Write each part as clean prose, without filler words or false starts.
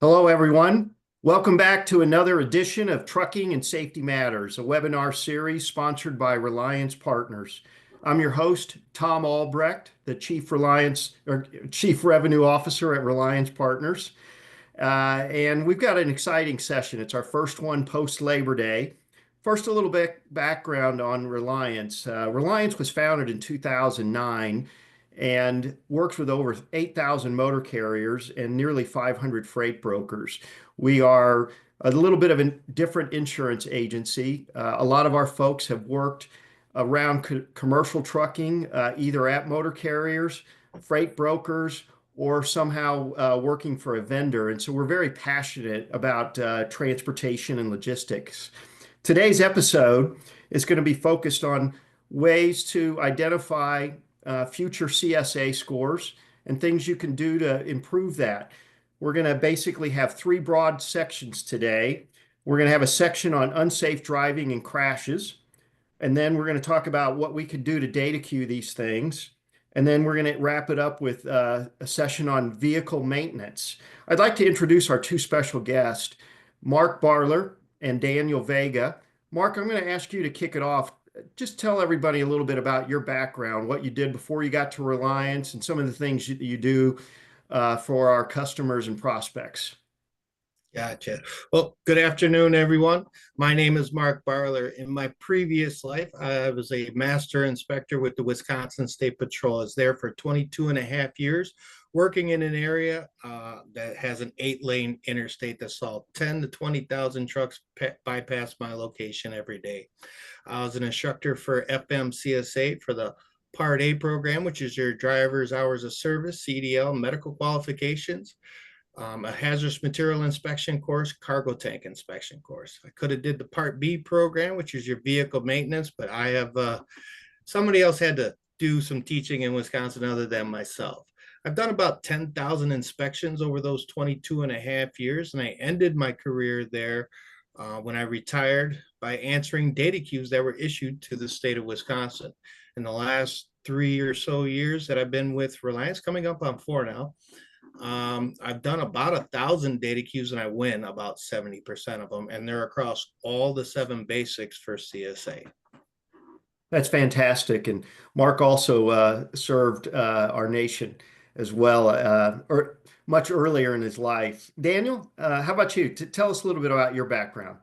Hello, everyone. Welcome back to another edition of Trucking and Safety Matters, a webinar series sponsored by Reliance Partners. I'm your host, Tom Albrecht, the Chief Revenue Officer at Reliance Partners. And we've got an exciting session. It's our first one post-Labor Day. First, a little bit background on Reliance. Reliance was founded in 2009 and works with over 8,000 motor carriers and nearly 500 freight brokers. We are a little bit of a different insurance agency. A lot of our folks have worked around commercial trucking, either at motor carriers, freight brokers, or somehow working for a vendor. And so we're very passionate about transportation and logistics. Today's episode is going to be focused on ways to identify future CSA scores and things you can do to improve that. We're going to basically have three broad sections today. We're going to have a section on unsafe driving and crashes, and then we're going to talk about what we could do to data queue these things. And then we're going to wrap it up with a session on vehicle maintenance. I'd like to introduce our two special guests, Mark Barler and Daniel Vega. Mark, I'm going to ask you to kick it off. Just tell everybody a little bit about your background, what you did before you got to Reliance, and some of the things you do for our customers and prospects. Gotcha. Well, good afternoon, everyone. My name is Mark Barler. In my previous life, I was a master inspector with the Wisconsin State Patrol. I was there for 22 and a half years, working in an area that has an 8-lane interstate that saw 10 to 20,000 trucks bypass my location every day. I was an instructor for FM CSA for the Part A program, which is your driver's hours of service, CDL, medical qualifications. A hazardous material inspection course, cargo tank inspection course. I could have did the Part B program, which is your vehicle maintenance, but I have somebody else had to do some teaching in Wisconsin other than myself. I've done about 10,000 inspections over those 22 and a half years, and I ended my career there when I retired by answering data queues that were issued to the state of Wisconsin. In the last 3 or so years that I've been with Reliance, coming up on 4 now, I've done about 1,000 data queues and I win about 70% of them, and they're across all the 7 basics for CSA. That's fantastic. And Mark also served our nation as well, or much earlier in his life. Daniel, how about you? Tell us a little bit about your background.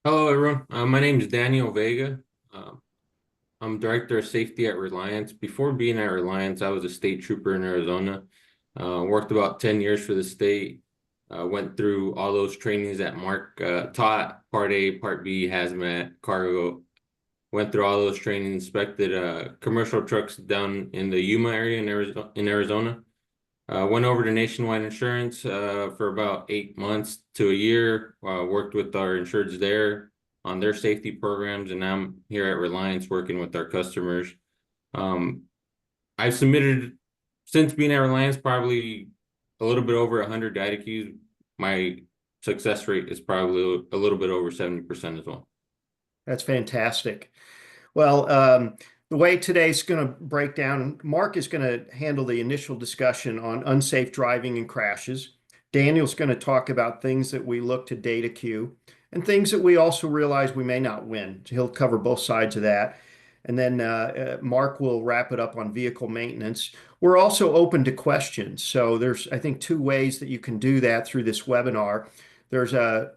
Hello, everyone. My name is Daniel Vega. I'm Director of Safety at Reliance. Before being at Reliance, I was a state trooper in Arizona. Worked about 10 years for the state. Went through all those trainings that Mark taught, Part A, Part B, hazmat, cargo. Went through all those trainings, inspected commercial trucks down in the Yuma area in Arizona. Went over to Nationwide Insurance for about 8 months to a year. Worked with our insureds there on their safety programs, and now I'm here at Reliance working with our customers. I've submitted, since being at Reliance, probably a little bit over 100 data queues. My success rate is probably a little bit over 70% as well. That's fantastic. Well, the way today's going to break down, Mark is going to handle the initial discussion on unsafe driving and crashes. Daniel's going to talk about things that we look to data queue and things that we also realize we may not win. So he'll cover both sides of that. And then Mark will wrap it up on vehicle maintenance. We're also open to questions. So there's, I think, 2 ways that you can do that through this webinar. There's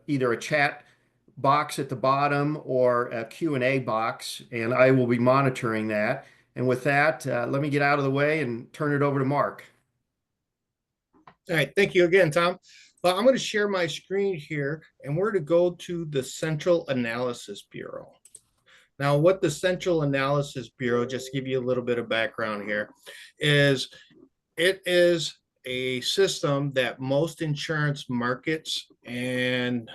either a chat box at the bottom or a Q&A box, and I will be monitoring that. And with that, let me get out of the way and turn it over to Mark. All right, thank you again, Tom. Well, I'm going to share my screen here, and we're to go to the Central Analysis Bureau. Now, what the Central Analysis Bureau, just to give you a little bit of background here, is it is a system that most insurance markets and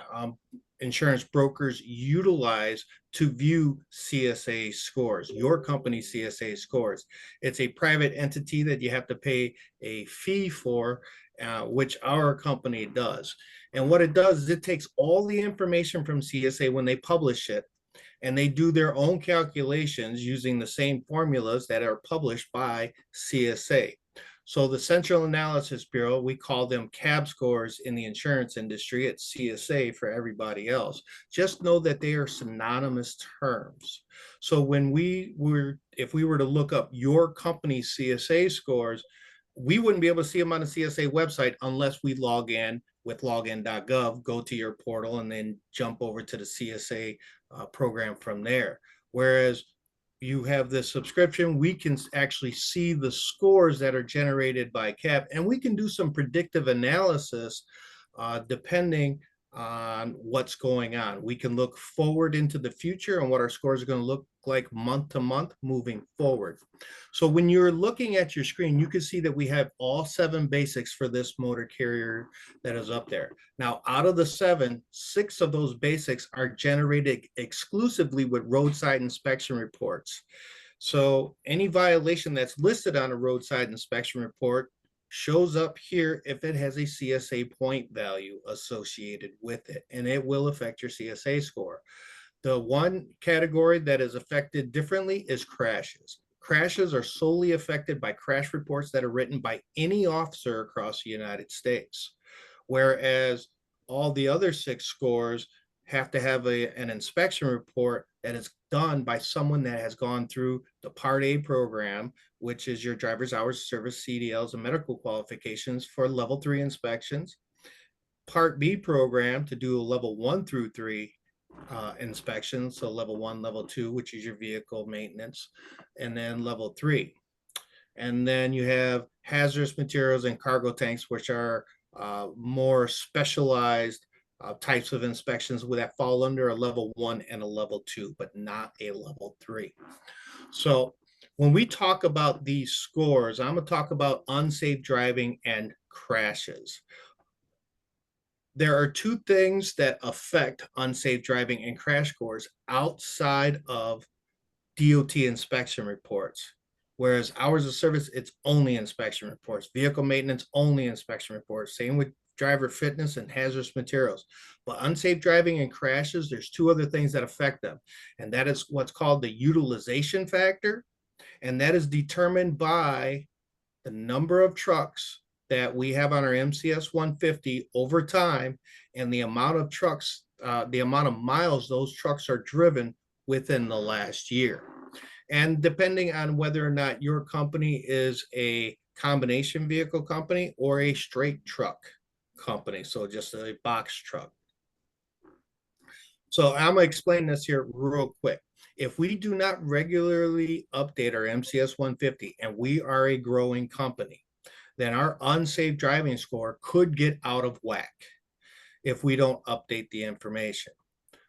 insurance brokers utilize to view CSA scores, your company CSA scores. It's a private entity that you have to pay a fee for, which our company does. And what it does is it takes all the information from CSA when they publish it, and they do their own calculations using the same formulas that are published by CSA. So the Central Analysis Bureau, we call them CAB scores in the insurance industry. It's CSA for everybody else. Just know that they are synonymous terms. So if we were to look up your company's CSA scores, we wouldn't be able to see them on the CSA website unless we log in with login.gov, go to your portal, and then jump over to the CSA program from there. Whereas you have this subscription, we can actually see the scores that are generated by CAP, and we can do some predictive analysis depending on what's going on. We can look forward into the future and what our scores are going to look like month to month moving forward. So when you're looking at your screen, you can see that we have all 7 basics for this motor carrier that is up there. Now, out of the 7, 6 of those basics are generated exclusively with roadside inspection reports. So any violation that's listed on a roadside inspection report shows up here if it has a CSA point value associated with it, and it will affect your CSA score. The one category that is affected differently is crashes. Crashes are solely affected by crash reports that are written by any officer across the United States, whereas all the other 6 scores have to have an inspection report that is done by someone that has gone through the Part A program, which is your driver's hours of service, CDLs, and medical qualifications for level 3 inspections. Part B program to do a level 1 through 3 inspections, so level 1, level 2, which is your vehicle maintenance, and then level 3. And then you have hazardous materials and cargo tanks, which are more specialized types of inspections that fall under a level 1 and a level 2, but not a level 3. So when we talk about these scores, I'm going to talk about unsafe driving and crashes. There are 2 things that affect unsafe driving and crash scores outside of DOT inspection reports. Whereas hours of service, it's only inspection reports. Vehicle maintenance, only inspection reports. Same with driver fitness and hazardous materials. But unsafe driving and crashes, there's 2 other things that affect them. And that is what's called the utilization factor. And that is determined by the number of trucks that we have on our MCS 150 over time and the amount of trucks, the amount of miles those trucks are driven within the last year. And depending on whether or not your company is a combination vehicle company or a straight truck company, so just a box truck. So I'm going to explain this here real quick. If we do not regularly update our MCS 150 and we are a growing company, then our unsafe driving score could get out of whack if we don't update the information.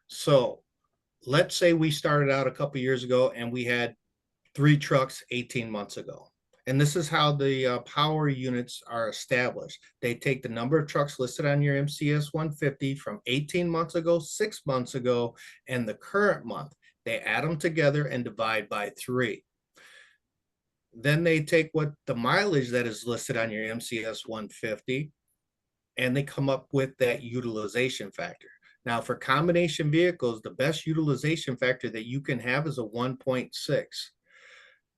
So let's say we started out a couple years ago and we had 3 trucks 18 months ago. And this is how the power units are established. They take the number of trucks listed on your MCS 150 from 18 months ago, 6 months ago, and the current month. They add them together and divide by 3. Then they take what the mileage that is listed on your MCS 150 and they come up with that utilization factor. Now, for combination vehicles, the best utilization factor that you can have is a 1.6.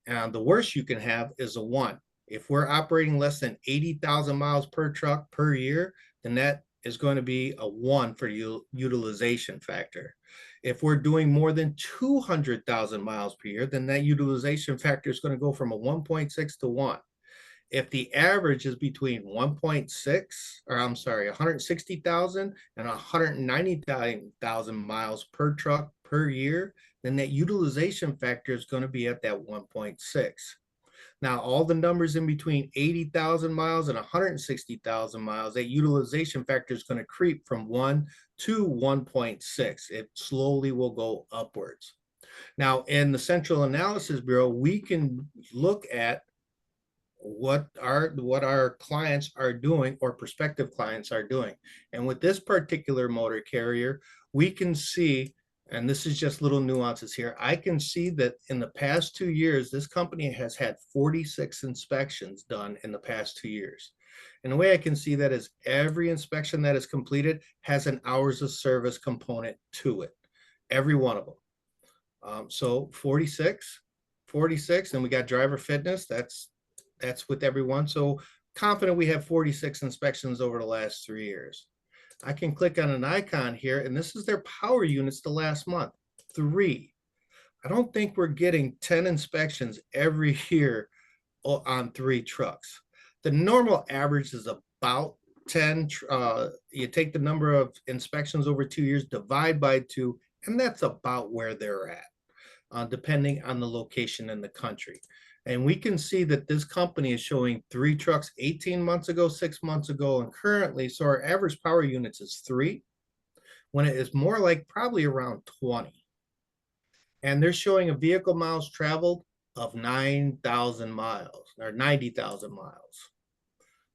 And the worst you can have is a 1. If we're operating less than 80,000 miles per truck per year, then that is going to be a 1 for utilization factor. If we're doing more than 200,000 miles per year, then that utilization factor is going to go from a 1.6 to 1. If the average is between 160,000 and 190,000 miles per truck per year, then that utilization factor is going to be at that 1.6. Now, all the numbers in between 80,000 miles and 160,000 miles, that utilization factor is going to creep from 1 to 1.6. It slowly will go upwards. Now, in the Central Analysis Bureau, we can look at what our clients are doing or prospective clients are doing. And with this particular motor carrier, we can see, and this is just little nuances here, I can see that in the past 2 years, this company has had 46 inspections done in the past 2 years. And the way I can see that is every inspection that is completed has an hours of service component to it, every one of them. So 46, and we got driver fitness, that's That's with everyone. So confident we have 46 inspections over the last 3 years. I can click on an icon here, and this is their power units the last month, 3. I don't think we're getting 10 inspections every year on 3 trucks. The normal average is about 10. You take the number of inspections over 2 years, divide by 2, and that's about where they're at, depending on the location in the country. And we can see that this company is showing 3 trucks 18 months ago, 6 months ago, and currently, so our average power units is 3, when it is more like probably around 20. And they're showing a vehicle miles traveled of 9,000 miles or 90,000 miles.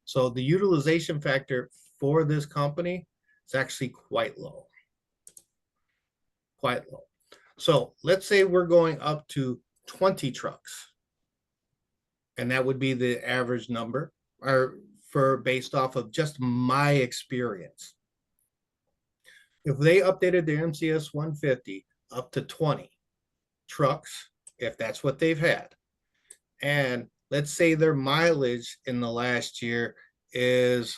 So the utilization factor for this company is actually quite low. Quite low. So let's say we're going up to 20 trucks. And that would be the average number, or for based off of just my experience. If they updated their MCS 150 up to 20 trucks, if that's what they've had, and let's say their mileage in the last year is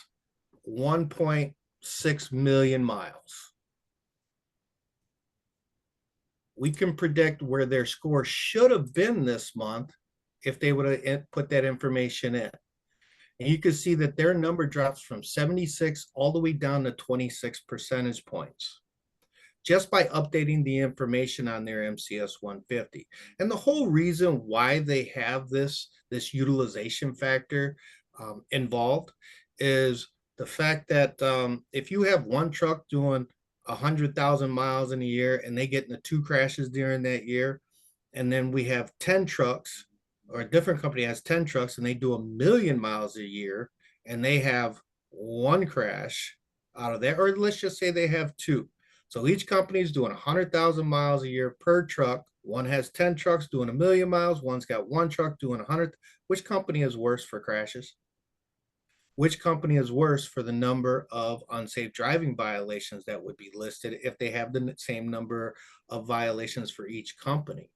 1.6 million miles, we can predict where their score should have been this month if they would have put that information in. And you can see that their number drops from 76 all the way down to 26 percentage points just by updating the information on their MCS 150. And the whole reason why they have this utilization factor involved is the fact that if you have one truck doing 100,000 miles in a year and they get into 2 crashes during that year, and then we have 10 trucks, or a different company has 10 trucks and they do 1,000,000 miles a year and they have 1 crash out of that, or let's just say they have 2. So each company is doing 100,000 miles a year per truck. One has 10 trucks doing 1,000,000 miles. One's got 1 truck doing 100. Which company is worse for crashes? Which company is worse for the number of unsafe driving violations that would be listed if they have the same number of violations for each company?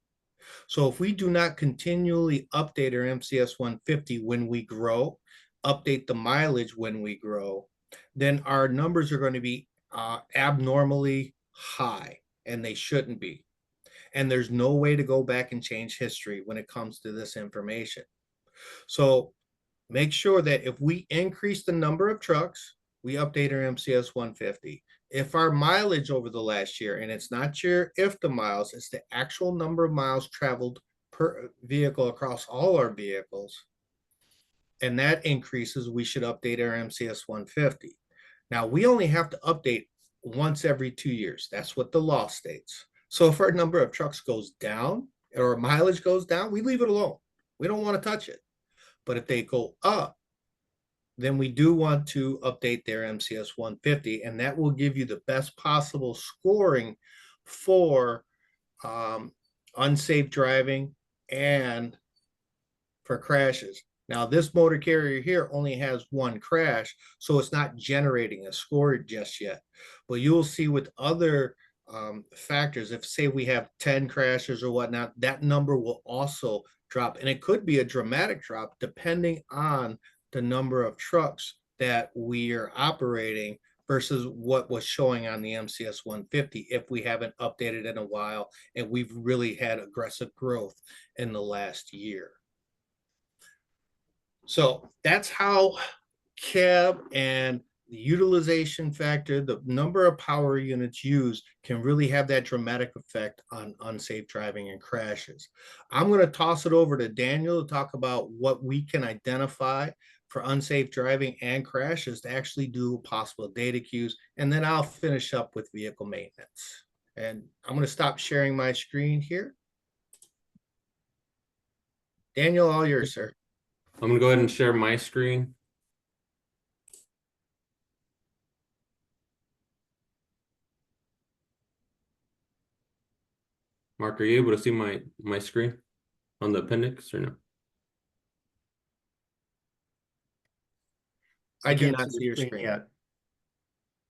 So if we do not continually update our MCS 150 when we grow, update the mileage when we grow, then our numbers are going to be abnormally high, and they shouldn't be. And there's no way to go back and change history when it comes to this information. So make sure that if we increase the number of trucks, we update our MCS 150. If our mileage over the last year, and it's not your if the miles, it's the actual number of miles traveled per vehicle across all our vehicles, and that increases, we should update our MCS 150. Now, we only have to update once every 2 years. That's what the law states. So if our number of trucks goes down or our mileage goes down, we leave it alone. We don't want to touch it. But if they go up, then we do want to update their MCS 150, and that will give you the best possible scoring for unsafe driving and for crashes. Now, this motor carrier here only has 1 crash, so it's not generating a score just yet. But you'll see with other factors, if say we have 10 crashes or whatnot, that number will also drop. And it could be a dramatic drop depending on the number of trucks that we are operating versus what was showing on the MCS 150 if we haven't updated in a while and we've really had aggressive growth in the last year. So that's how cab and the utilization factor, the number of power units used, can really have that dramatic effect on unsafe driving and crashes. I'm going to toss it over to Daniel to talk about what we can identify for unsafe driving and crashes to actually do possible data queues, and then I'll finish up with vehicle maintenance. And I'm going to stop sharing my screen here. Daniel, all yours, sir. I'm gonna go ahead and share my screen. Mark, are you able to see my screen on the appendix or no? I do not see your screen yet.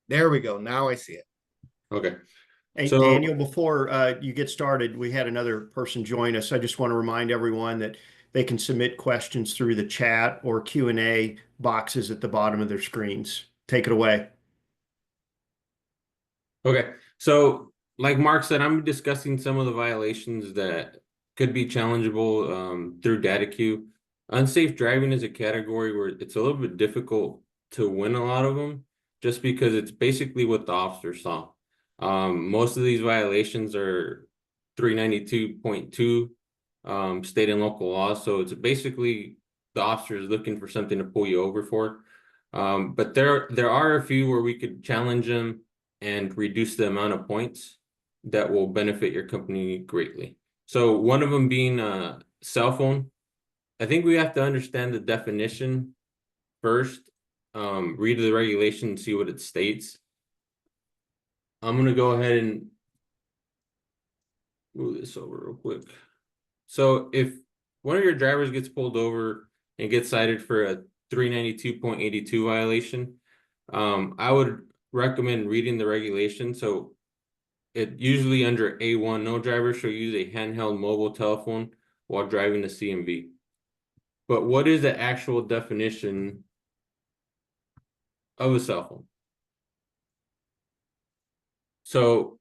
There we go. Now I see it. Okay. Hey, So- Daniel, before you get started, we had another person join us. I just want to remind everyone that they can submit questions through the chat or Q&A boxes at the bottom of their screens. Take it away. Okay, so like Mark said, I'm discussing some of the violations that could be challengeable through data queue. Unsafe driving is a category where it's a little bit difficult to win a lot of them, just because it's basically what the officer saw. Most of these violations are 392.2 state and local laws, so it's basically the officer is looking for something to pull you over for. But there are a few where we could challenge them and reduce the amount of points that will benefit your company greatly. So one of them being a cell phone. I think we have to understand the definition first, read the regulation and see what it states. I'm going to go ahead and move this over real quick. So if one of your drivers gets pulled over and gets cited for a 392.82 violation, I would recommend reading the regulation. So it usually under A1, no driver shall use a handheld mobile telephone while driving the CMV. But what is the actual definition of a cell phone? So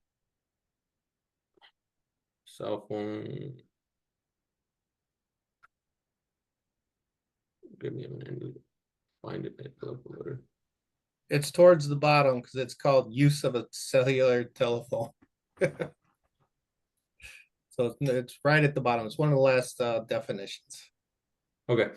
cell phone, give me a minute to find it. It's towards the bottom because it's called use of a cellular telephone. So it's right at the bottom. It's one of the last definitions. Okay,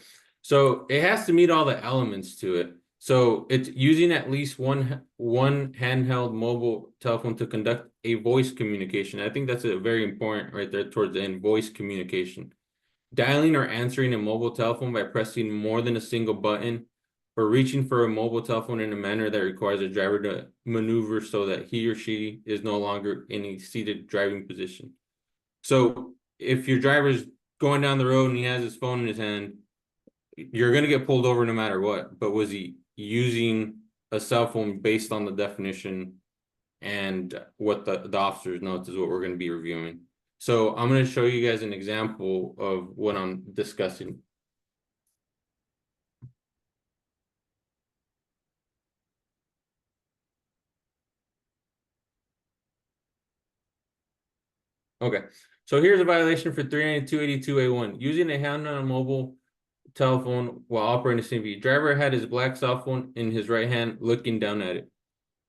so it has to meet all the elements to it. So it's using at least one handheld mobile telephone to conduct a voice communication. I think that's a very important right there towards the end, voice communication. Dialing or answering a mobile telephone by pressing more than a single button, or reaching for a mobile telephone in a manner that requires a driver to maneuver so that he or she is no longer in a seated driving position. So if your driver's going down the road and he has his phone in his hand, you're going to get pulled over no matter what. But was he using a cell phone based on the definition and what the officer's notes is what we're going to be reviewing. So I'm going to show you guys an example of what I'm discussing. Okay, so here's a violation for 392.82A1. Using a handheld mobile telephone while operating a CMV. Driver had his black cell phone in his right hand looking down at it.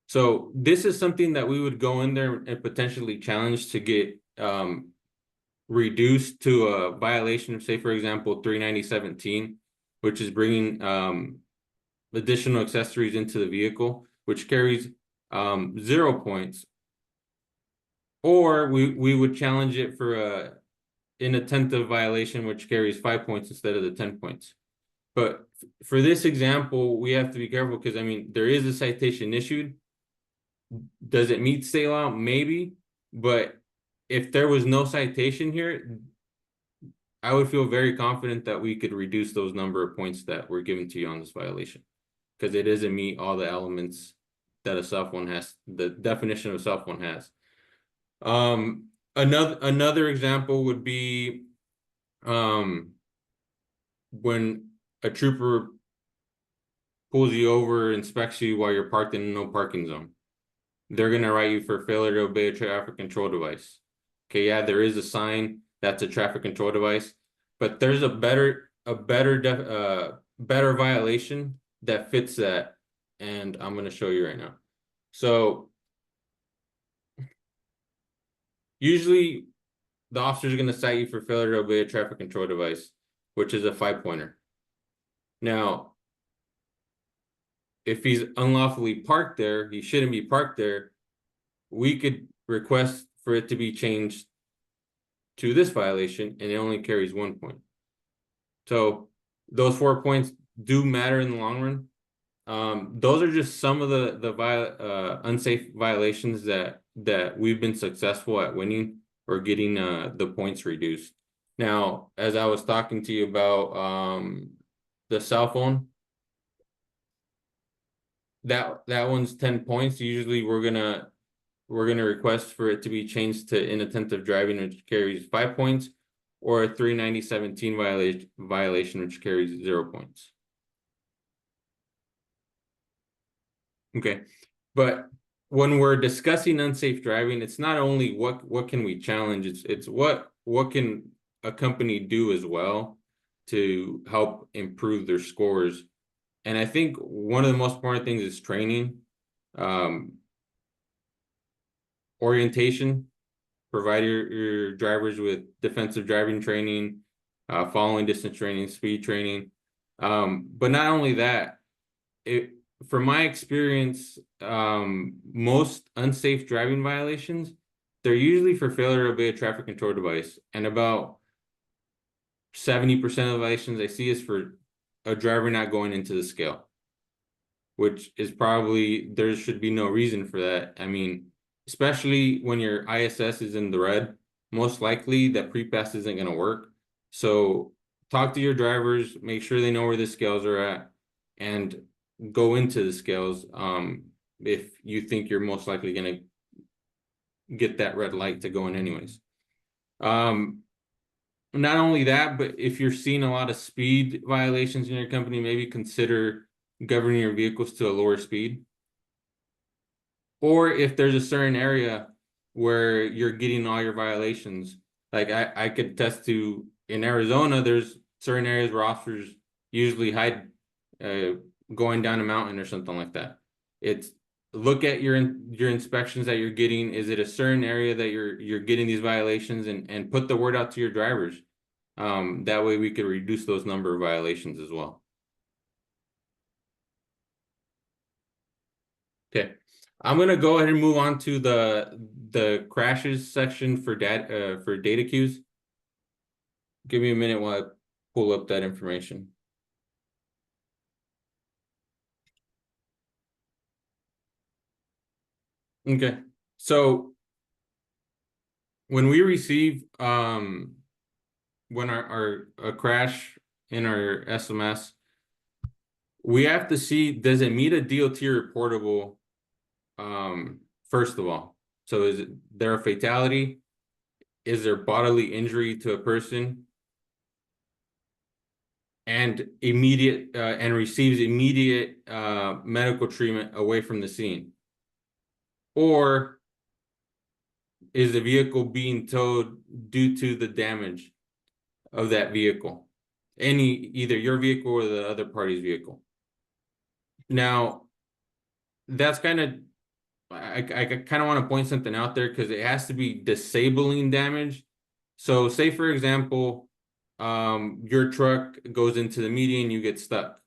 So this is something that we would go in there and potentially challenge to get reduced to a violation of, say, for example, 390.17, which is bringing additional accessories into the vehicle, which carries 0 points. Or we would challenge it for a inattentive violation, which carries 5 points instead of the 10 points. But for this example, we have to be careful because, I mean, there is a citation issued. Does it meet state law? Maybe. But if there was no citation here, I would feel very confident that we could reduce those number of points that were given to you on this violation, because it doesn't meet all the elements that a cell phone has, the definition of a cell phone has. Another example would be when a trooper pulls you over, inspects you while you're parked in a no parking zone. They're going to write you for failure to obey a traffic control device. Okay, yeah, there is a sign that's a traffic control device, but there's a better violation that fits that, and I'm going to show you right now. So usually the officer is going to cite you for failure to obey a traffic control device, which is a 5-pointer. Now, if he's unlawfully parked there, he shouldn't be parked there. We could request for it to be changed to this violation, and it only carries 1 point. So those 4 points do matter in the long run. Those are just some of the unsafe violations that we've been successful at winning or getting the points reduced. Now, as I was talking to you about the cell phone, that one's 10 points. Usually we're gonna request for it to be changed to inattentive driving, which carries 5 points. or a 390.17 violation, which carries 0 points. Okay, but when we're discussing unsafe driving, it's not only what can we challenge, it's what can a company do as well to help improve their scores. And I think one of the most important things is training, orientation. Provide your drivers with defensive driving training, following distance training, speed training. But not only that, from my experience, most unsafe driving violations, they're usually for failure to obey a traffic control device. And about 70% of the violations I see is for a driver not going into the scale, which is probably, there should be no reason for that. I mean, especially when your ISS is in the red, most likely that pre-pass isn't going to work. So talk to your drivers, make sure they know where the scales are at, and go into the scales if you think you're most likely going to get that red light to go in anyways. Not only that, but if you're seeing a lot of speed violations in your company, maybe consider governing your vehicles to a lower speed. Or if there's a certain area where you're getting all your violations, like I could attest to in Arizona, there's certain areas where officers usually hide going down a mountain or something like that. It's look at your inspections that you're getting. Is it a certain area that you're getting these violations, and put the word out to your drivers. That way we could reduce those number of violations as well. Okay. I'm gonna go ahead and move on to the crashes section for data queues. Give me a minute while I pull up that information. Okay, so when we receive when a crash in our SMS, we have to see, does it meet a DOT reportable? First of all, so is there a fatality? Is there bodily injury to a person? And immediate and receives immediate medical treatment away from the scene? Or is the vehicle being towed due to the damage of that vehicle? Either your vehicle or the other party's vehicle. Now, that's kind of, I kind of want to point something out there because it has to be disabling damage. So say, for example, your truck goes into the median, you get stuck.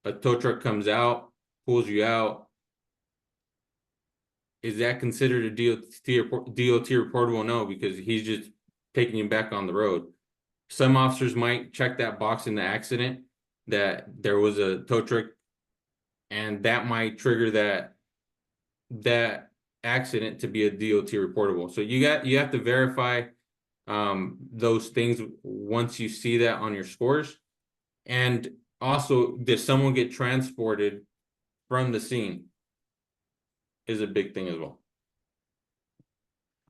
A tow truck comes out, pulls you out. Is that considered a DOT reportable? No, because he's just taking you back on the road. Some officers might check that box in the accident that there was a tow truck, and that might trigger that accident to be a DOT reportable. So you have to verify those things once you see that on your scores. And also, did someone get transported from the scene? Is a big thing as well.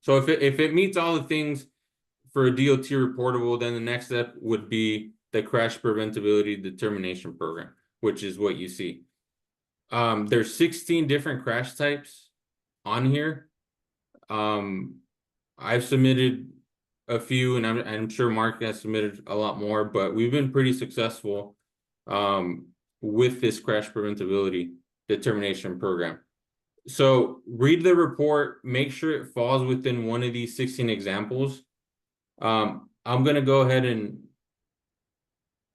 So if it meets all the things for a DOT reportable, then the next step would be the crash preventability determination program, which is what you see. There's 16 different crash types on here. I've submitted a few, and I'm sure Mark has submitted a lot more, but we've been pretty successful with this crash preventability determination program. So read the report, make sure it falls within one of these 16 examples. I'm going to go ahead and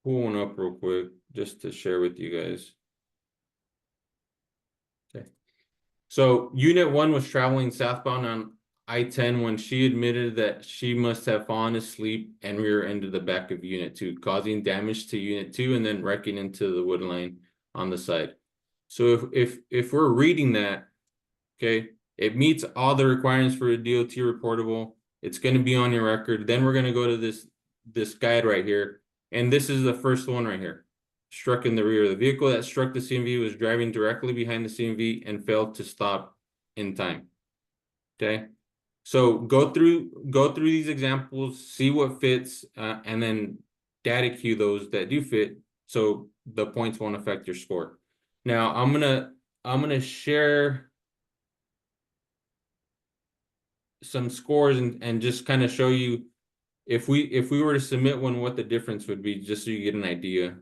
pull one up real quick just to share with you guys. Okay. So Unit 1 was traveling southbound on I-10 when she admitted that she must have fallen asleep and rear-ended the back of Unit 2, causing damage to Unit 2 and then wrecking into the wood line on the side. So if we're reading that, okay, it meets all the requirements for a DOT reportable. It's going to be on your record. Then we're going to go to this guide right here. And this is the first one right here. Struck in the rear. The vehicle that struck the CMV was driving directly behind the CMV and failed to stop in time. Okay. So go through these examples, see what fits, and then data queue those that do fit, so the points won't affect your score. Now I'm gonna share some scores and just kind of show you if we were to submit one, what the difference would be, just so you get an idea.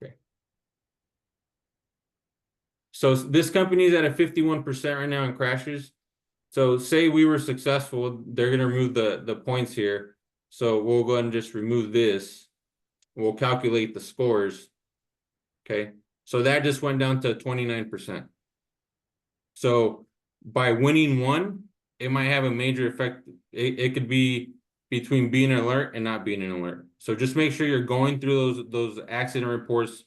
Okay. So this company is at a 51% right now in crashes. So say we were successful, they're gonna remove the points here. So we'll go ahead and just remove this. We'll calculate the scores. Okay. So that just went down to 29%. So by winning one, it might have a major effect. It could be between being an alert and not being an alert. So just make sure you're going through those accident reports.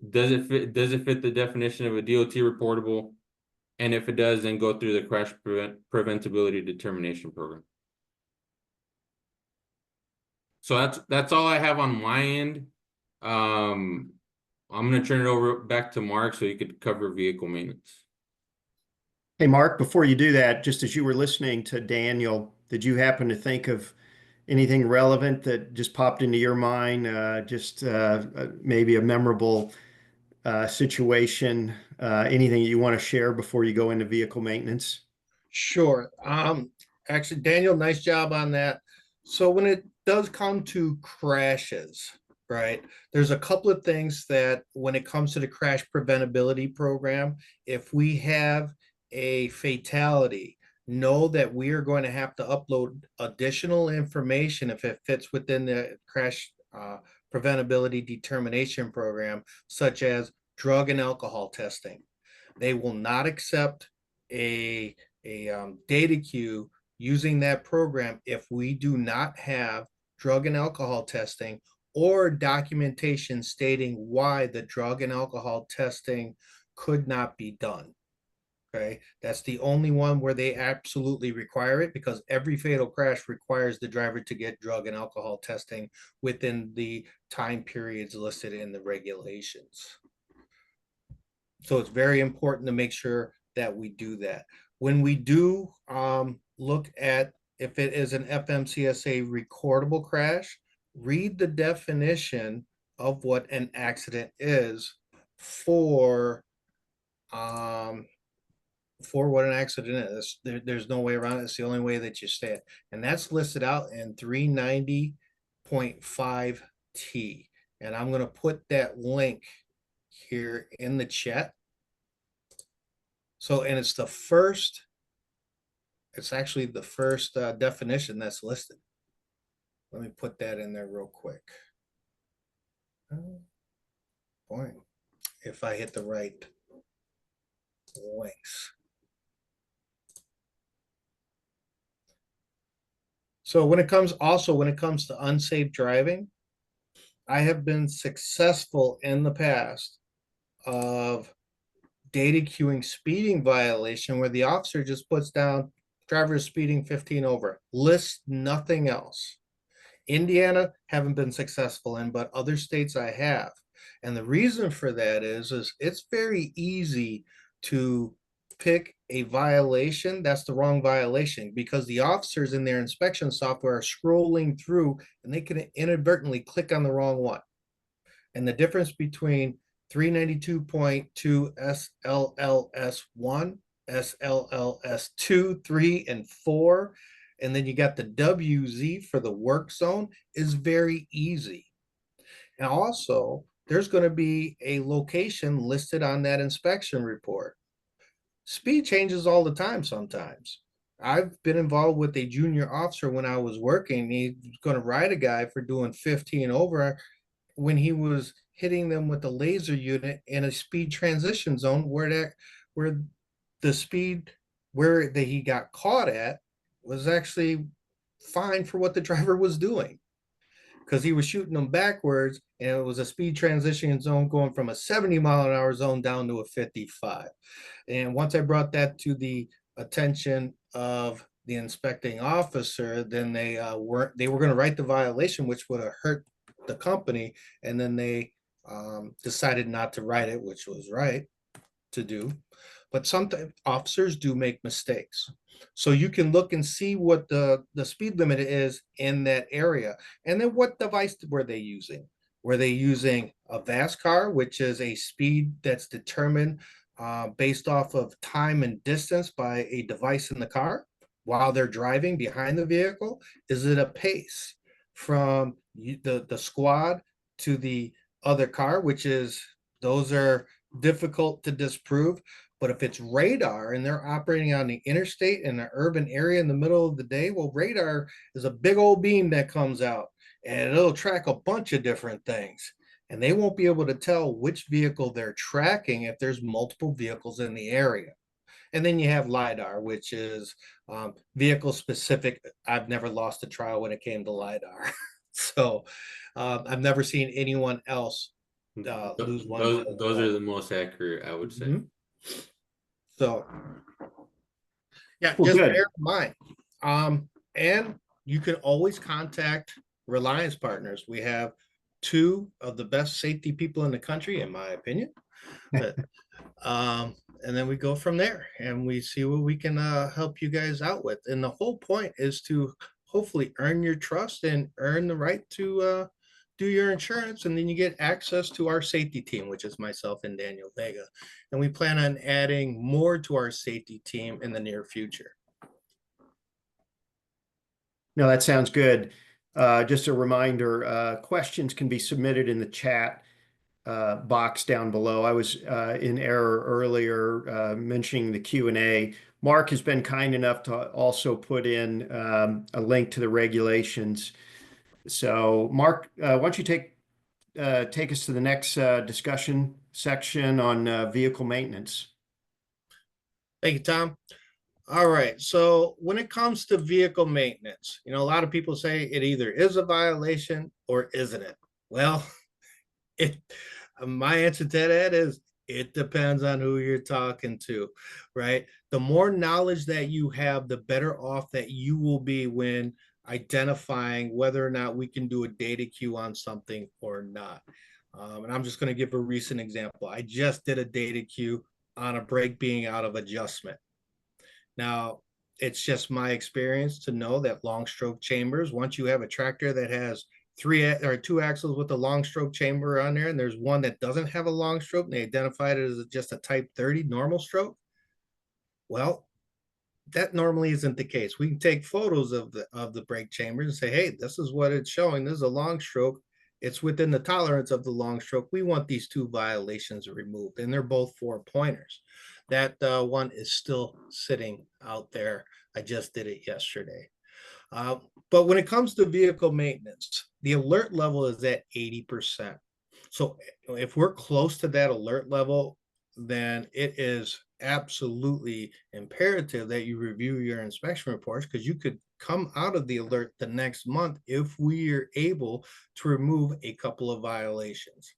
Does it fit the definition of a DOT reportable? And if it does, then go through the crash preventability determination program. So that's all I have on my end. I'm going to turn it over back to Mark so you could cover vehicle maintenance. Hey, Mark, before you do that, just as you were listening to Daniel, did you happen to think of anything relevant that just popped into your mind? Maybe a memorable situation, anything you want to share before you go into vehicle maintenance? Sure. Actually, Daniel, nice job on that. So when it does come to crashes, right, there's a couple of things that when it comes to the crash preventability program, if we have a fatality, know that we are going to have to upload additional information if it fits within the crash preventability determination program, such as drug and alcohol testing. They will not accept a data queue using that program if we do not have drug and alcohol testing or documentation stating why the drug and alcohol testing could not be done. Okay, that's the only one where they absolutely require it, because every fatal crash requires the driver to get drug and alcohol testing within the time periods listed in the regulations. So it's very important to make sure that we do that. When we do look at if it is an FMCSA recordable crash, read the definition of what an accident is for what an accident is. There's no way around it. It's the only way that you say it. And that's listed out in 390.5T. And I'm going to put that link here in the chat. So, and it's actually the first definition that's listed. Let me put that in there real quick. Boy, if I hit the right links. So when it comes to unsafe driving, I have been successful in the past of data queuing speeding violation where the officer just puts down driver is speeding 15 over, lists nothing else. Indiana haven't been successful in, but other states I have. And the reason for that is it's very easy to pick a violation that's the wrong violation, because the officers in their inspection software are scrolling through and they can inadvertently click on the wrong one. And the difference between 392.2 SLLS1, SLLS2, 3, and 4, and then you got the WZ for the work zone is very easy. And also, there's going to be a location listed on that inspection report. Speed changes all the time sometimes. I've been involved with a junior officer when I was working. He was going to ride a guy for doing 15 over when he was hitting them with a laser unit in a speed transition zone where the speed where he got caught at was actually fine for what the driver was doing, because he was shooting them backwards and it was a speed transition zone going from a 70-mile-an-hour zone down to a 55. And once I brought that to the attention of the inspecting officer, then they were going to write the violation, which would have hurt the company, and then they decided not to write it, which was right. to do, but sometimes officers do make mistakes. So you can look and see what the speed limit is in that area. And then what device were they using? Were they using a VASCAR, which is a speed that's determined based off of time and distance by a device in the car while they're driving behind the vehicle? Is it a pace from the squad to the other car, which is, those are difficult to disprove. But if it's radar and they're operating on the interstate in an urban area in the middle of the day, well, radar is a big old beam that comes out and it'll track a bunch of different things. And they won't be able to tell which vehicle they're tracking if there's multiple vehicles in the area. And then you have LiDAR, which is vehicle specific. I've never lost a trial when it came to LiDAR. So I've never seen anyone else lose one. Those are the most accurate, I would say. Mm-hmm. So yeah, Well, just good. bear in mind. And you can always contact Reliance Partners. We have two of the best safety people in the country, in my opinion. But, and then we go from there and we see what we can help you guys out with. And the whole point is to hopefully earn your trust and earn the right to do your insurance. And then you get access to our safety team, which is myself and Daniel Vega. And we plan on adding more to our safety team in the near future. No, that sounds good. Just a reminder, questions can be submitted in the chat box down below. I was in error earlier mentioning the Q&A. Mark has been kind enough to also put in a link to the regulations. So Mark, why don't you take us to the next discussion section on vehicle maintenance. Thank you, Tom. All right. So when it comes to vehicle maintenance, a lot of people say it either is a violation or isn't it? Well, my answer to that is it depends on who you're talking to, right? The more knowledge that you have, the better off that you will be when identifying whether or not we can do a data queue on something or not. And I'm just going to give a recent example. I just did a data queue on a brake being out of adjustment. Now, it's just my experience to know that long stroke chambers, once you have a tractor that has two axles with a long stroke chamber on there, and there's one that doesn't have a long stroke, and they identified it as just a type 30 normal stroke. Well, that normally isn't the case. We can take photos of the brake chambers and say, hey, this is what it's showing. This is a long stroke. It's within the tolerance of the long stroke. We want these two violations removed, and they're both 4-pointers. That one is still sitting out there. I just did it yesterday. But when it comes to vehicle maintenance, the alert level is at 80%. So if we're close to that alert level, then it is absolutely imperative that you review your inspection reports, because you could come out of the alert the next month if we are able to remove a couple of violations.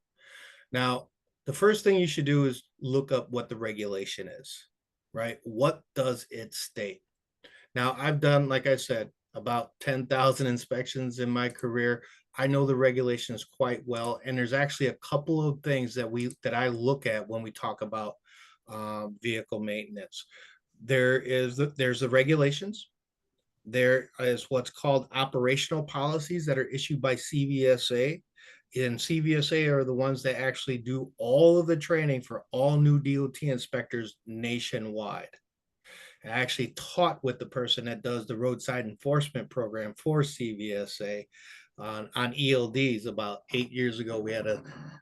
Now, the first thing you should do is look up what the regulation is, right? What does it state? Now, I've done, like I said, about 10,000 inspections in my career. I know the regulations quite well, and there's actually a couple of things that I look at when we talk about vehicle maintenance. There's the regulations. There is what's called operational policies that are issued by CVSA. And CVSA are the ones that actually do all of the training for all new DOT inspectors nationwide. I actually taught with the person that does the roadside enforcement program for CVSA on ELDs about 8 years ago.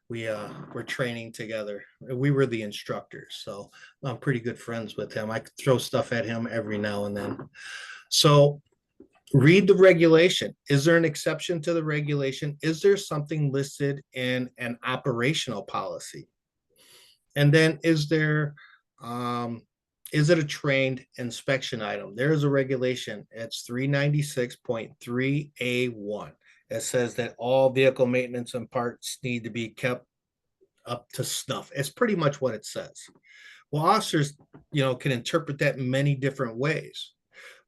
We were training together. We were the instructors, so I'm pretty good friends with him. I could throw stuff at him every now and then. So read the regulation. Is there an exception to the regulation? Is there something listed in an operational policy? And then is it a trained inspection item? There is a regulation. It's 396.3A1. It says that all vehicle maintenance and parts need to be kept up to snuff. It's pretty much what it says. Well, officers, can interpret that in many different ways.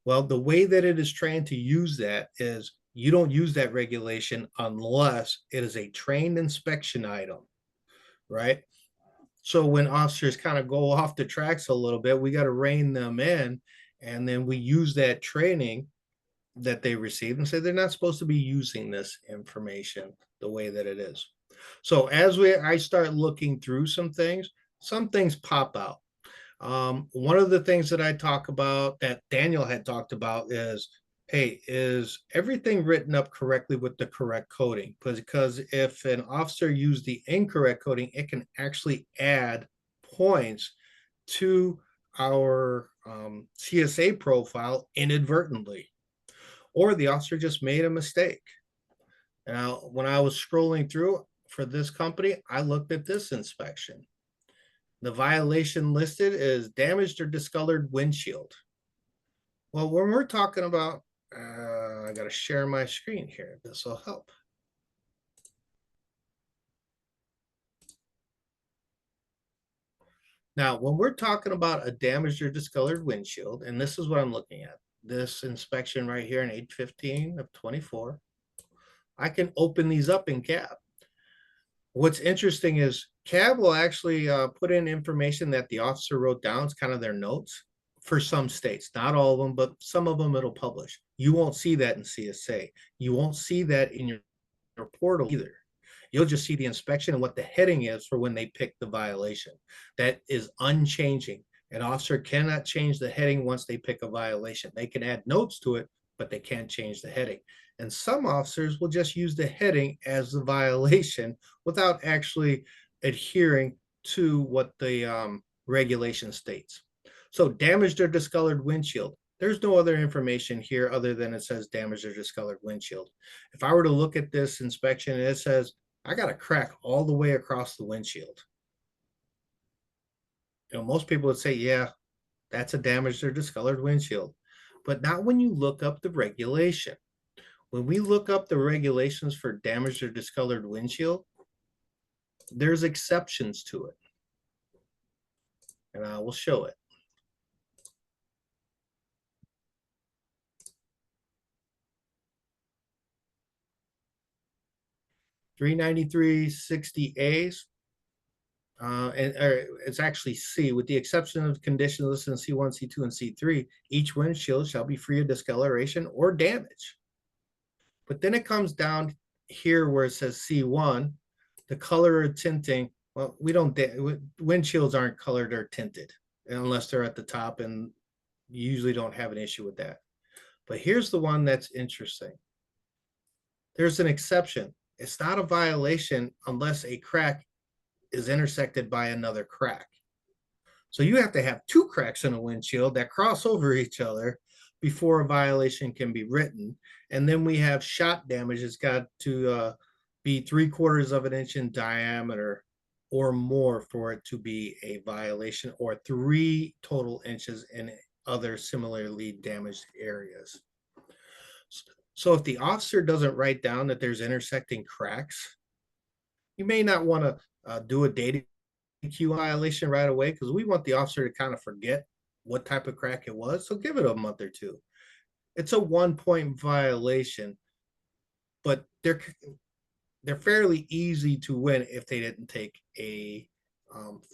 Well, the way that it is trained to use that is you don't use that regulation unless it is a trained inspection item, right? So when officers kind of go off the tracks a little bit, we got to rein them in. And then we use that training that they received and say they're not supposed to be using this information the way that it is. So as I start looking through some things pop out. One of the things that I talk about that Daniel had talked about is, hey, is everything written up correctly with the correct coding? Because if an officer used the incorrect coding, it can actually add points to our CSA profile inadvertently, or the officer just made a mistake. Now, when I was scrolling through for this company, I looked at this inspection. The violation listed is damaged or discolored windshield. Well, when we're talking about, I got to share my screen here. This will help. Now, when we're talking about a damaged or discolored windshield, and this is what I'm looking at, this inspection right here in 815 of 24, I can open these up in CAB. What's interesting is CAB will actually put in information that the officer wrote down. It's kind of their notes for some states, not all of them, but some of them it'll publish. You won't see that in CSA. You won't see that in your portal either. You'll just see the inspection and what the heading is for when they pick the violation. That is unchanging. An officer cannot change the heading once they pick a violation. They can add notes to it, but they can't change the heading. And some officers will just use the heading as the violation without actually adhering to what the regulation states. So damaged or discolored windshield. There's no other information here other than it says damaged or discolored windshield. If I were to look at this inspection, it says I got a crack all the way across the windshield. You know, most people would say, yeah, that's a damaged or discolored windshield, but not when you look up the regulation. When we look up the regulations for damaged or discolored windshield, there's exceptions to it. And I will show it. (393.60A) it's actually C, with the exception of conditions listed in C1, C2, and C3, each windshield shall be free of discoloration or damage. But then it comes down here where it says C1, the color or tinting. Well, windshields aren't colored or tinted unless they're at the top, and you usually don't have an issue with that. But here's the one that's interesting. There's an exception. It's not a violation unless a crack is intersected by another crack. So you have to have two cracks in a windshield that cross over each other before a violation can be written. And then we have shot damage. It's got to be 3/4 of an inch in diameter or more for it to be a violation, or 3 total inches in other similarly damaged areas. So if the officer doesn't write down that there's intersecting cracks, you may not want to do a data queue violation right away, because we want the officer to kind of forget what type of crack it was. So give it a month or two. It's a 1-point violation, but they're fairly easy to win if they didn't take a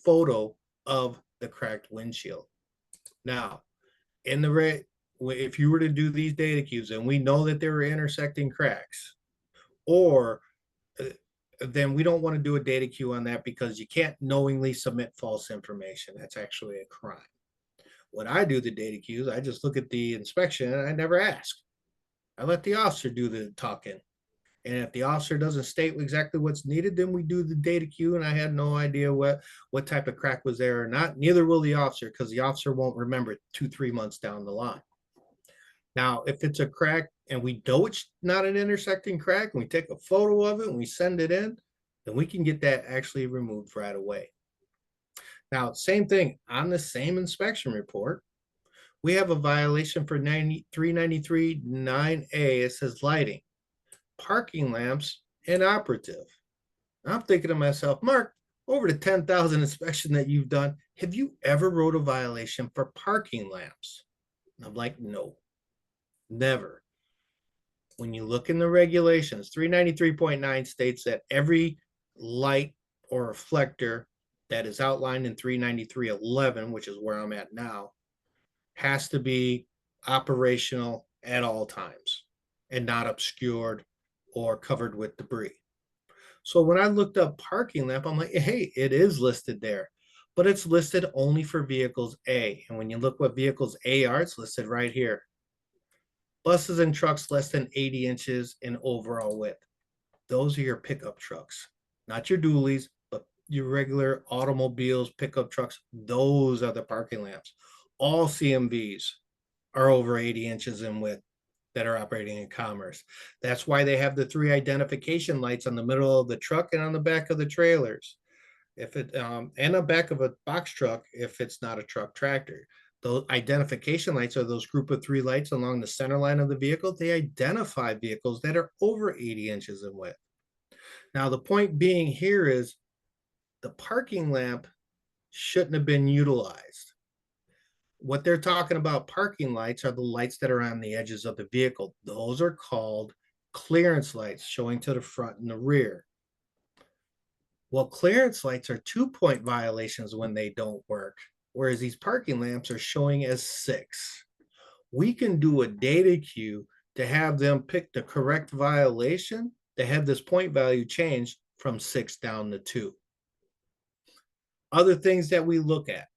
photo of the cracked windshield. Now, in the if you were to do these data queues and we know that there were intersecting cracks, or then we don't want to do a data queue on that, because you can't knowingly submit false information. That's actually a crime. When I do the data queues, I just look at the inspection and I never ask. I let the officer do the talking. And if the officer doesn't state exactly what's needed, then we do the data queue, and I had no idea what type of crack was there or not. Neither will the officer, because the officer won't remember 2-3 months down the line. Now, if it's a crack and we know it's not an intersecting crack, and we take a photo of it and we send it in, then we can get that actually removed right away. Now, same thing on the same inspection report, we have a violation for 393.9A. It says lighting, parking lamps, inoperative. I'm thinking to myself, Mark, over the 10,000 inspection that you've done, have you ever wrote a violation for parking lamps? And I'm like, no, never. When you look in the regulations, 393.9 states that every light or reflector that is outlined in 393.11, which is where I'm at now, has to be operational at all times and not obscured or covered with debris. So when I looked up parking lamp, I'm like, hey, it is listed there, but it's listed only for vehicles A. And when you look what vehicles A are, it's listed right here. Buses and trucks less than 80 inches in overall width. Those are your pickup trucks, not your dualies, but your regular automobiles, pickup trucks. Those are the parking lamps. All CMVs are over 80 inches in width that are operating in commerce. That's why they have the 3 identification lights on the middle of the truck and on the back of the trailers. If it and the back of a box truck if it's not a truck tractor. Those identification lights are those group of 3 lights along the center line of the vehicle. They identify vehicles that are over 80 inches in width. Now, the point being here is the parking lamp shouldn't have been utilized. What they're talking about parking lights are the lights that are on the edges of the vehicle. Those are called clearance lights, showing to the front and the rear. Well, clearance lights are 2-point violations when they don't work, whereas these parking lamps are showing as 6. We can do a data queue to have them pick the correct violation to have this point value changed from 6 down to 2. Other things that we look at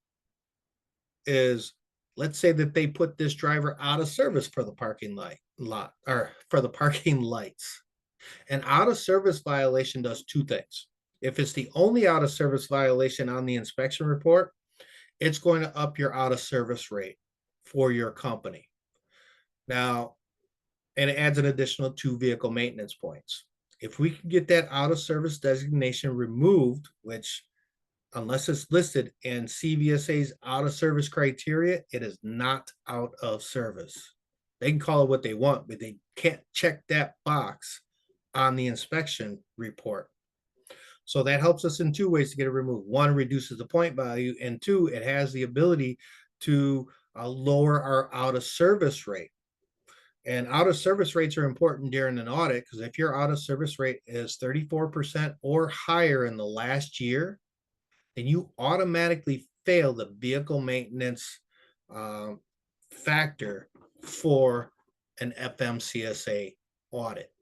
is, let's say that they put this driver out of service for the parking lot or for the parking lights. An out of service violation does 2 things. If it's the only out of service violation on the inspection report, it's going to up your out of service rate for your company. Now, and it adds an additional 2 vehicle maintenance points. If we can get that out of service designation removed, which unless it's listed in CVSA's out of service criteria, it is not out of service. They can call it what they want, but they can't check that box on the inspection report. So that helps us in 2 ways to get it removed. 1, reduces the point value, and 2, it has the ability to lower our out of service rate. And out of service rates are important during an audit, because if your out of service rate is 34% or higher in the last year, then you automatically fail the vehicle maintenance factor for an FMCSA audit.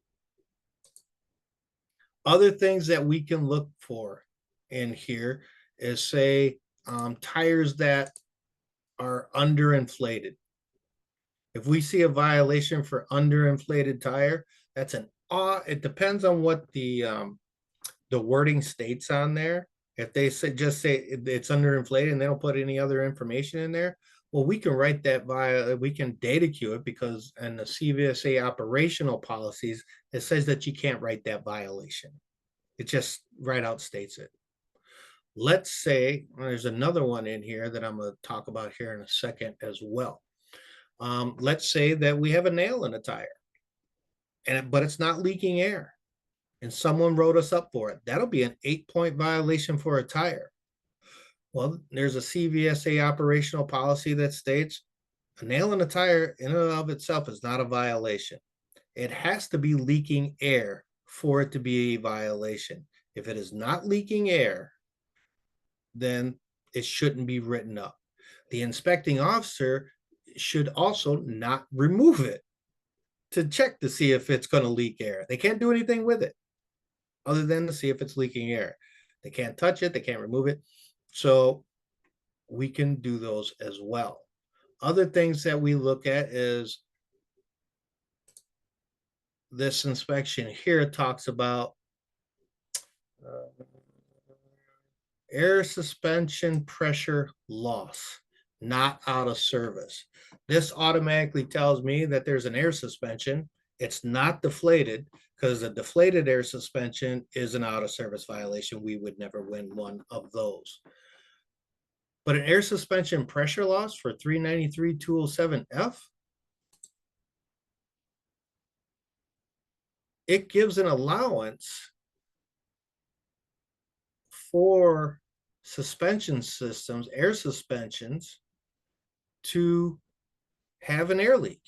Other things that we can look for in here is, say, tires that are underinflated. If we see a violation for underinflated tire, that's it depends on what the wording states on there. If they just say it's underinflated and they don't put any other information in there, well, we can write that we can data queue it, because in the CVSA operational policies, it says that you can't write that violation. It just right out states it. Let's say there's another one in here that I'm going to talk about here in a second as well. Let's say that we have a nail in a tire, but it's not leaking air, and someone wrote us up for it. That'll be an 8-point violation for a tire. Well, there's a CVSA operational policy that states a nail in a tire in and of itself is not a violation. It has to be leaking air for it to be a violation. If it is not leaking air, then it shouldn't be written up. The inspecting officer should also not remove it to check to see if it's going to leak air. They can't do anything with it other than to see if it's leaking air. They can't touch it. They can't remove it. So we can do those as well. Other things that we look at is this inspection here talks about air suspension pressure loss, not out of service. This automatically tells me that there's an air suspension. It's not deflated, because a deflated air suspension is an out of service violation. We would never win one of those. But an air suspension pressure loss for 393-207F, it gives an allowance for suspension systems, air suspensions, to have an air leak.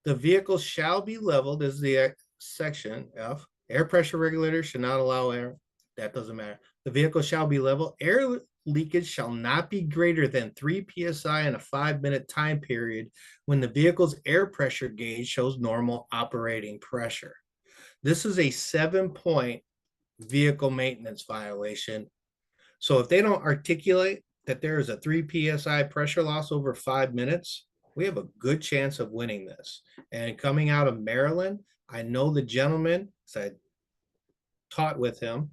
The vehicle shall be leveled, as the section F. Air pressure regulator should not allow air That doesn't matter. The vehicle shall be level. Air leakage shall not be greater than 3 psi in a 5-minute time period when the vehicle's air pressure gauge shows normal operating pressure. This is a 7-point vehicle maintenance violation. So if they don't articulate that there is a 3 psi pressure loss over 5 minutes, we have a good chance of winning this. And coming out of Maryland, I know the gentleman, because I taught with him.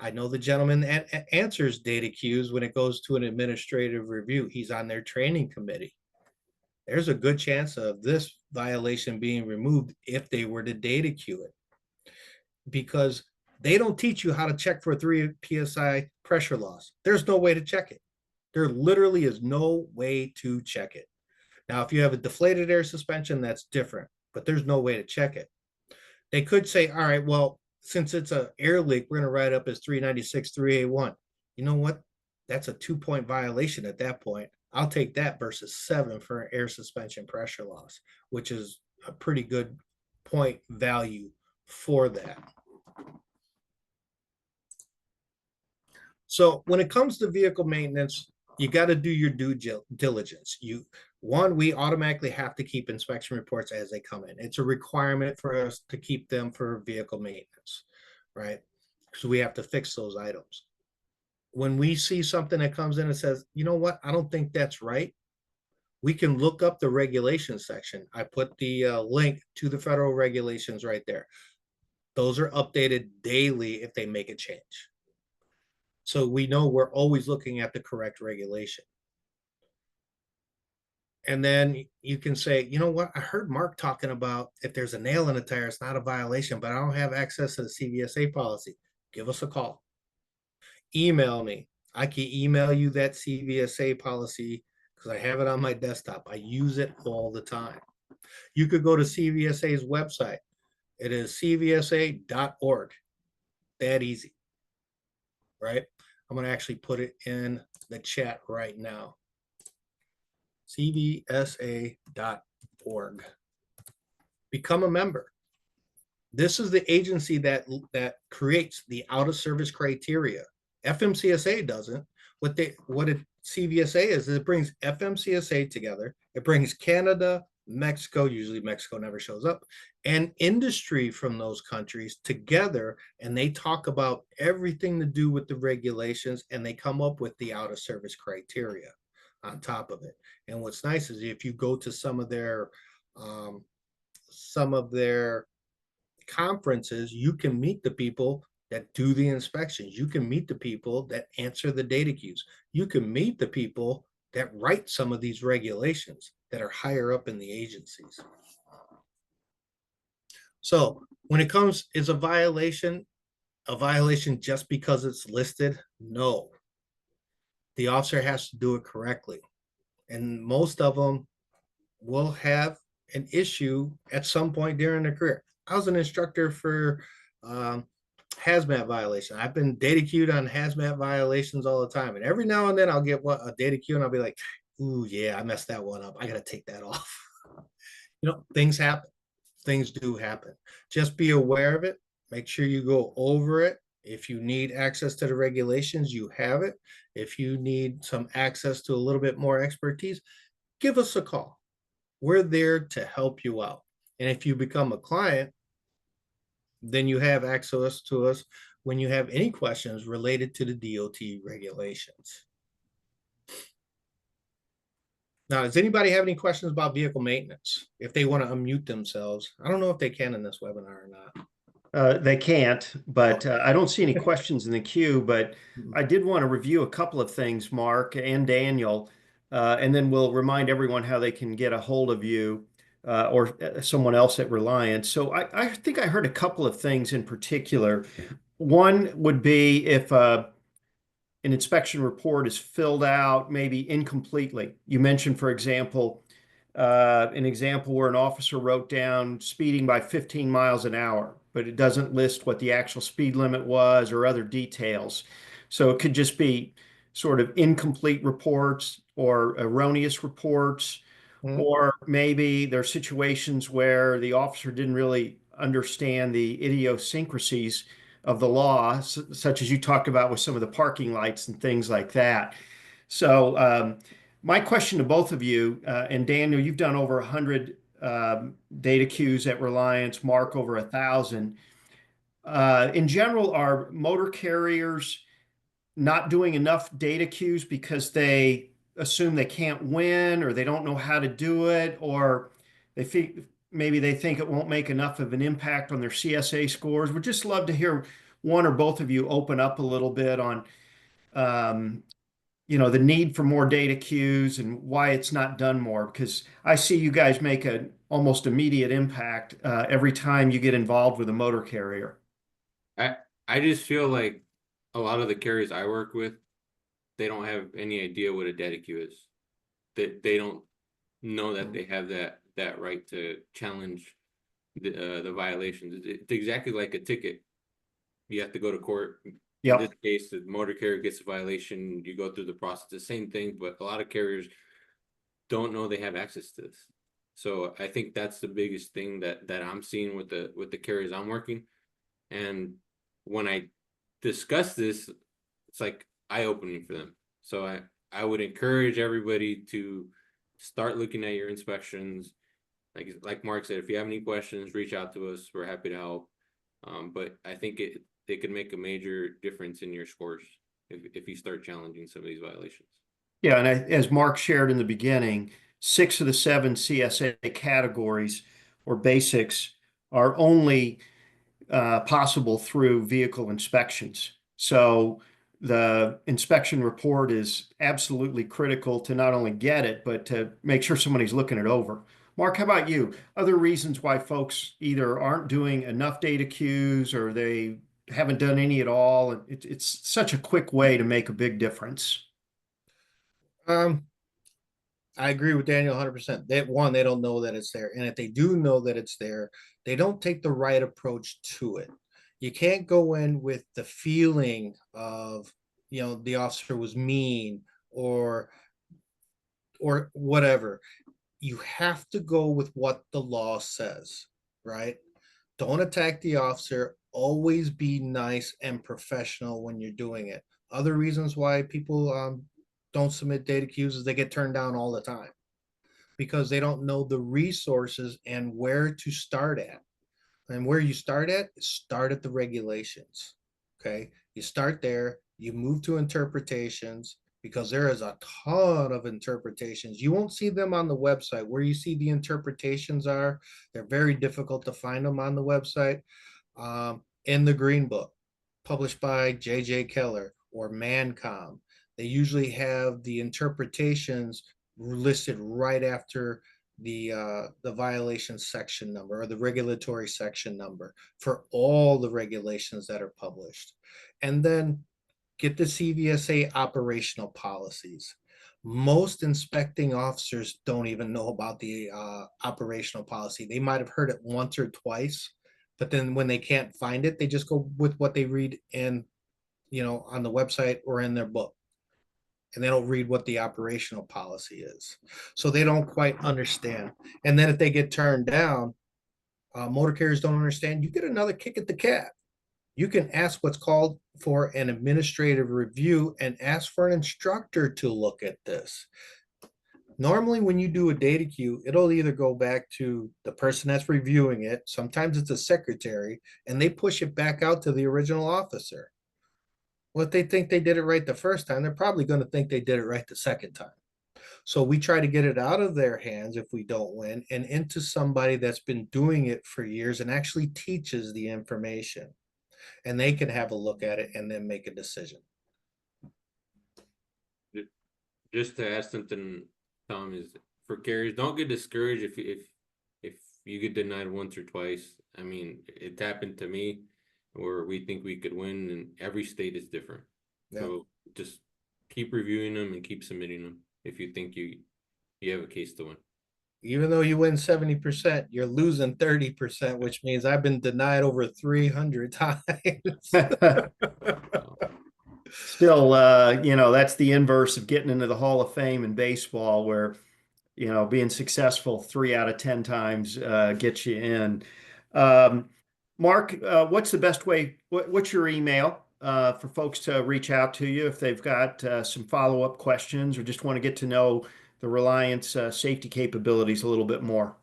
I know the gentleman that answers data queues when it goes to an administrative review. He's on their training committee. There's a good chance of this violation being removed if they were to data queue it, because they don't teach you how to check for 3 psi pressure loss. There's no way to check it. There literally is no way to check it. Now, if you have a deflated air suspension, that's different, but there's no way to check it. They could say, all right, well, since it's an air leak, we're going to write up as 396, 3A1. You know what? That's a 2-point violation at that point. I'll take that versus 7 for air suspension pressure loss, which is a pretty good point value for that. So when it comes to vehicle maintenance, you got to do your due diligence. We automatically have to keep inspection reports as they come in. It's a requirement for us to keep them for vehicle maintenance, right? Because we have to fix those items. When we see something that comes in and says, you know what, I don't think that's right, we can look up the regulations section. I put the link to the federal regulations right there. Those are updated daily if they make a change. So we know we're always looking at the correct regulation. And then you can say, you know what, I heard Mark talking about if there's a nail in a tire, it's not a violation, but I don't have access to the CVSA policy. Give us a call. Email me. I can email you that CVSA policy because I have it on my desktop. I use it all the time. You could go to CVSA's website. It is cvsa.org. That easy, right? I'm going to actually put it in the chat right now. cvsa.org. Become a member. This is the agency that creates the out of service criteria. FMCSA doesn't. What CVSA is it brings FMCSA together. It brings Canada, Mexico, usually Mexico never shows up, and industry from those countries together, and they talk about everything to do with the regulations, and they come up with the out of service criteria on top of it. And what's nice is if you go to some of their conferences, you can meet the people that do the inspections. You can meet the people that answer the data queues. You can meet the people that write some of these regulations that are higher up in the agencies. So when it comes, is a violation just because it's listed? No. The officer has to do it correctly. And most of them will have an issue at some point during their career. I was an instructor for hazmat violation. I've been data queued on hazmat violations all the time. And every now and then I'll get a data queue and I'll be like, ooh, yeah, I messed that one up. I got to take that off. Things happen. Things do happen. Just be aware of it. Make sure you go over it. If you need access to the regulations, you have it. If you need some access to a little bit more expertise, give us a call. We're there to help you out. And if you become a client, then you have access to us when you have any questions related to the DOT regulations. Now, does anybody have any questions about vehicle maintenance? If they want to unmute themselves, I don't know if they can in this webinar or not. They can't, but I don't see any questions in the queue, but I did want to review a couple of things, Mark and Daniel, and then we'll remind everyone how they can get a hold of you or someone else at Reliance. So I think I heard a couple of things in particular. One would be if an inspection report is filled out maybe incompletely. You mentioned, for example, an example where an officer wrote down speeding by 15 miles an hour, but it doesn't list what the actual speed limit was or other details. So it could just be sort of incomplete reports or erroneous reports, or maybe there are situations where the officer didn't really understand the idiosyncrasies of the law, such as you talked about with some of the parking lights and things like that. So, my question to both of you, and Daniel, you've done over 100 data queues at Reliance, Mark over 1,000. In general, are motor carriers not doing enough data queues because they assume they can't win, or they don't know how to do it, or they think maybe they think it won't make enough of an impact on their CSA scores? We'd just love to hear one or both of you open up a little bit on um, the need for more data queues and why it's not done more, because I see you guys make an almost immediate impact every time you get involved with a motor carrier. I I just feel like a lot of the carriers I work with, they don't have any idea what a data queue is. They don't know that they have that right to challenge the violations. It's exactly like a ticket. You have to go to court. In this Yep. case, the motor carrier gets a violation, you go through the process, the same thing, but a lot of carriers don't know they have access to this. So I think that's the biggest thing that I'm seeing with the carriers I'm working. And when I discuss this, it's like eye-opening for them. So I would encourage everybody to start looking at your inspections. Like Mark said, if you have any questions, reach out to us. We're happy to help. But I think it could make a major difference in your scores if you start challenging some of these violations. Yeah, and as Mark shared in the beginning, 6 of the 7 CSA categories or basics are only possible through vehicle inspections. So the inspection report is absolutely critical to not only get it, but to make sure somebody's looking it over. Mark, how about you? Other reasons why folks either aren't doing enough data queues or they haven't done any at all. It's such a quick way to make a big difference. Um, I agree with Daniel 100%. They don't know that it's there. And if they do know that it's there, they don't take the right approach to it. You can't go in with the feeling of, the officer was mean or whatever. You have to go with what the law says, right? Don't attack the officer. Always be nice and professional when you're doing it. Other reasons why people don't submit data queues is they get turned down all the time because they don't know the resources and where to start at. And where you start at the regulations. Okay. You start there, you move to interpretations because there is a ton of interpretations. You won't see them on the website. Where you see the interpretations are, they're very difficult to find them on the website. In the Green Book, published by J.J. Keller or Mancom, they usually have the interpretations listed right after the violation section number or the regulatory section number for all the regulations that are published. And then get the CVSA operational policies. Most inspecting officers don't even know about the operational policy. They might have heard it once or twice, but then when they can't find it, they just go with what they read in, on the website or in their book. And they don't read what the operational policy is. So they don't quite understand. And then if they get turned down, motor carriers don't understand, you get another kick at the cat. You can ask what's called for an administrative review and ask for an instructor to look at this. Normally, when you do a data queue, it'll either go back to the person that's reviewing it. Sometimes it's a secretary, and they push it back out to the original officer. Well, if they think they did it right the first time, they're probably going to think they did it right the second time. So we try to get it out of their hands if we don't win and into somebody that's been doing it for years and actually teaches the information. And they can have a look at it and then make a decision. Just to add something, Tom, is for carriers, don't get discouraged if you get denied once or twice. I mean, it happened to me where we think we could win, and every state is different. Yeah. So just keep reviewing them and keep submitting them if you think you have a case to win. Even though you win 70%, you're losing 30%, which means I've been denied over 300 times. Still, that's the inverse of getting into the Hall of Fame in baseball, where, being successful 3 out of 10 times gets you in. Mark, what's the best way? What's your email for folks to reach out to you if they've got some follow-up questions or just want to get to know the Reliance safety capabilities a little bit more?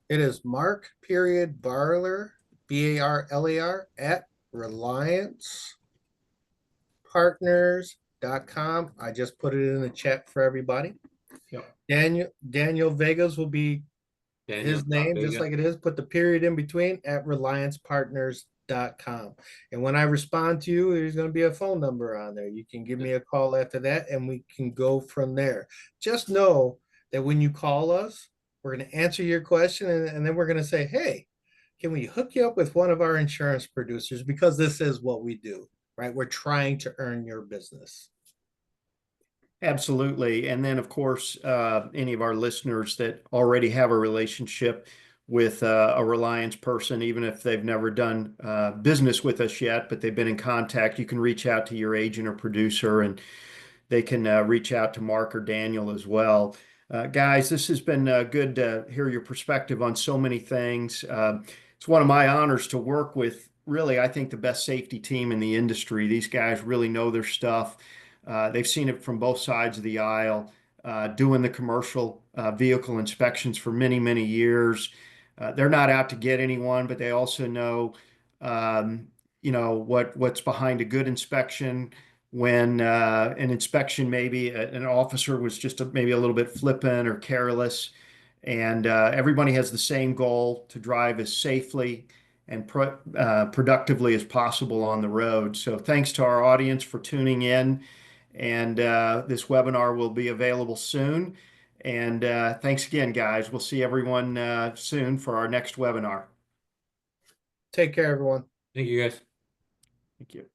It is Mark period Barler, Barlar at reliancepartners.com. I just put it in the chat for everybody. Yep. Daniel Vegas will be Daniel his name, just Vega. like it is. Put the period in between at reliancepartners.com. And when I respond to you, there's going to be a phone number on there. You can give me a call after that and we can go from there. Just know that when you call us, we're going to answer your question and then we're going to say, hey, can we hook you up with one of our insurance producers? Because this is what we do, right? We're trying to earn your business. Absolutely. And then, of course, any of our listeners that already have a relationship with a Reliance person, even if they've never done business with us yet, but they've been in contact, you can reach out to your agent or producer and they can reach out to Mark or Daniel as well. Guys, this has been good to hear your perspective on so many things. It's one of my honors to work with, really, I think, the best safety team in the industry. These guys really know their stuff. They've seen it from both sides of the aisle, doing the commercial vehicle inspections for many, many years. They're not out to get anyone, but they also know, what's behind a good inspection. When an inspection, maybe an officer was just maybe a little bit flippant or careless, and everybody has the same goal to drive as safely and productively as possible on the road. So thanks to our audience for tuning in. And this webinar will be available soon. And thanks again, guys. We'll see everyone soon for our next webinar. Take care, everyone. Thank you, guys. Thank you.